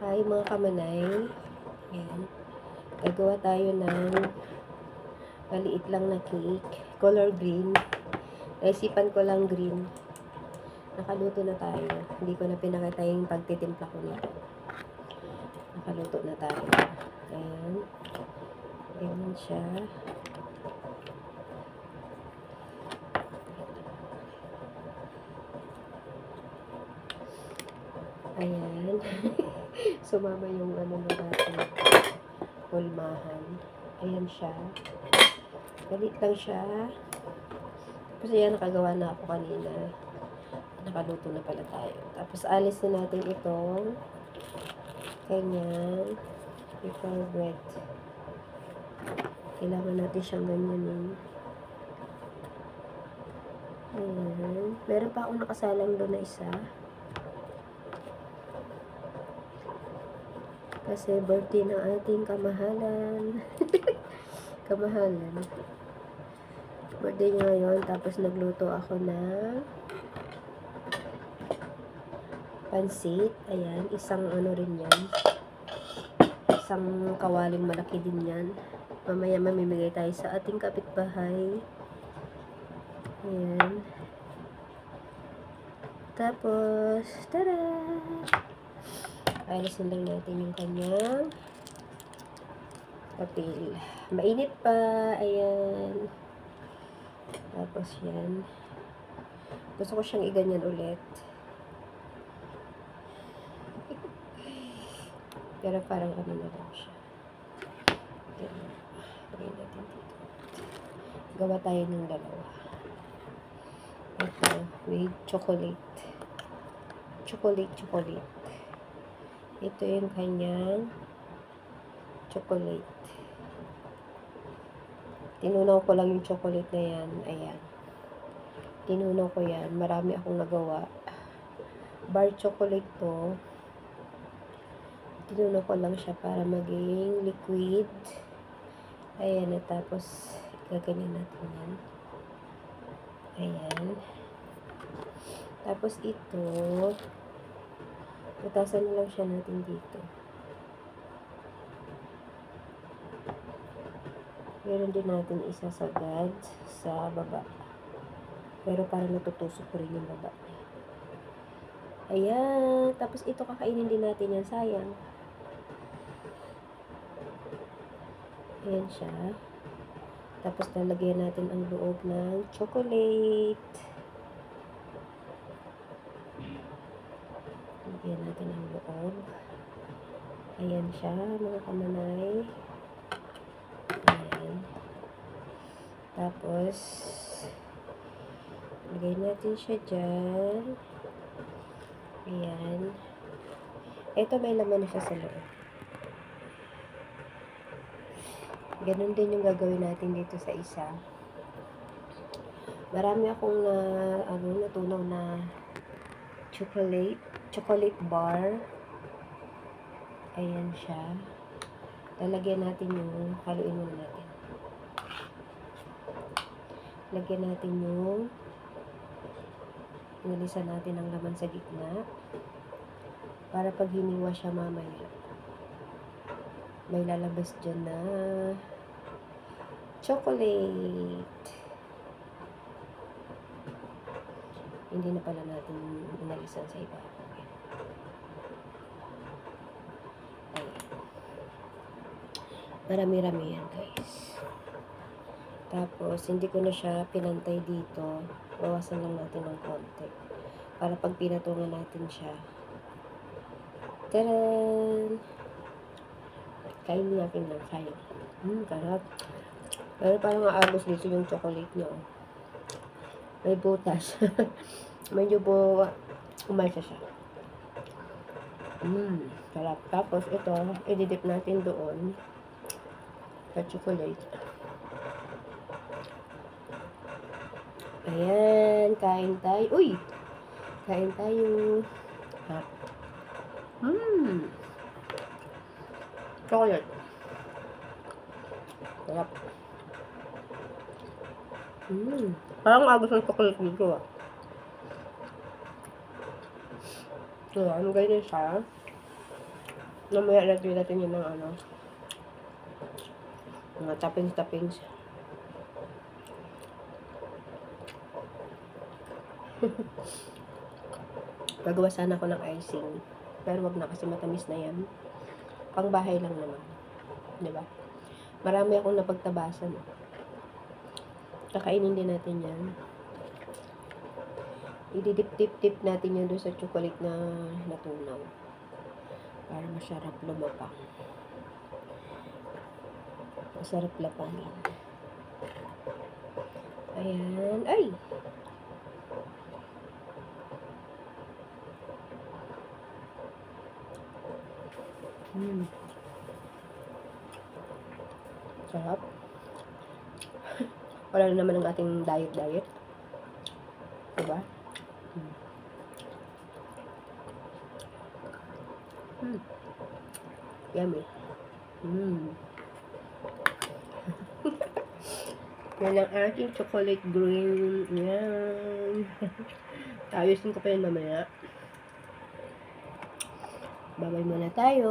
Hi mga kamanay. Ayan. Gagawa tayo ng maliit lang na cake. Color green. Naisipan ko lang green. Nakaluto na tayo. Hindi ko na pinakita yung pagtitimpla ko na. Nakaluto na tayo. Ayan. Ayan siya. Ayan. Sumama yung ano na natin. Pulmahan. Ayan siya. Galit lang siya. Tapos ayan, nakagawa na ako kanina. Nakaluto na pala tayo. Tapos alis na natin itong kanyang paper bread. Kailangan natin siyang ganyanin. Ayan. Meron pa akong nakasalang doon na isa. Kasi birthday ng ating kamahalan. Kamahalan. Birthday niya ngayon. Tapos nagluto ako ng pansit. Ayan. Isang ano rin yan. Isang kawaling malaki din yan. Mamaya mamimigay tayo sa ating kapitbahay. Ayan. Tapos, tada! Alisin lang natin yung kanyang papel. Mainit pa. Ayan. Tapos yan. Gusto ko siyang iganyan ulit. Pero parang ano na lang siya. Ayan. Lagay natin dito. Gawa tayo ng dalawa. Ito. With chocolate. Chocolate. Ito yung kanyang chocolate. Tinunaw ko lang yung chocolate na yan. Ayan. Tinunaw ko yan. Marami akong nagawa. Bar chocolate to. Tinunaw ko lang siya para maging liquid. Ayan. At tapos, gaganyan natin yan. Ayan. Tapos ito, utasan na lang siya natin dito. Meron din natin isa sagad sa baba. Pero parang natutusok ko rin yung baba. Ayan. Tapos ito kakainin din natin yan. Sayang. Ayan siya. Tapos lalagyan natin ang loob ng chocolate. Lagyan natin ang loob. Ayan siya, mga kamanay. Ayan. Tapos, lagay natin siya dyan. Ayan. Ito may laman na siya sa loob. Ganun din yung gagawin natin dito sa isa. Marami akong natunaw na chocolate bar. Ayan siya. Lalagyan natin yung haluin muna natin. Lagyan natin yung nilisan natin ang laman sa gitna para pag hiniwa siya mamaya may lalabas dyan na chocolate. Hindi na pala natin inalisan sa iba. Marami-rami yan, guys. Tapos, hindi ko na siya pinantay dito. Bawasan lang natin ng konti. Para pag pinatungan natin siya. Taran! Kainin natin lang. Sayang. Karap. Pero parang maagos dito yung chocolate niya. May butas. Medyo po umalsa siya. Sarap. Tapos, ito, i-dip natin doon sa chocolate. Ayan, kain tayo. Uy! Kain tayo. Chocolate. Sarap. Parang agos ng chocolate dito. So, ano ganyan siya? Mamaya lagyan natin yun ng ano, mga toppings. Gagawa sana ako ng icing. Pero wag na kasi matamis na yan. Pang bahay lang naman. Diba? Marami akong napagtabasan. Kakainin din natin yan. Ididip-dip-dip natin yan doon sa chocolate na natunaw. Para masarap lumapang. Masarap lapangin. Ayan. Ay! Sarap. Wala na naman ang ating diet. Diba? Yummy. Yan ang ating chocolate green. Yan. Ayusin ko pa yun mamaya. Babay muna tayo.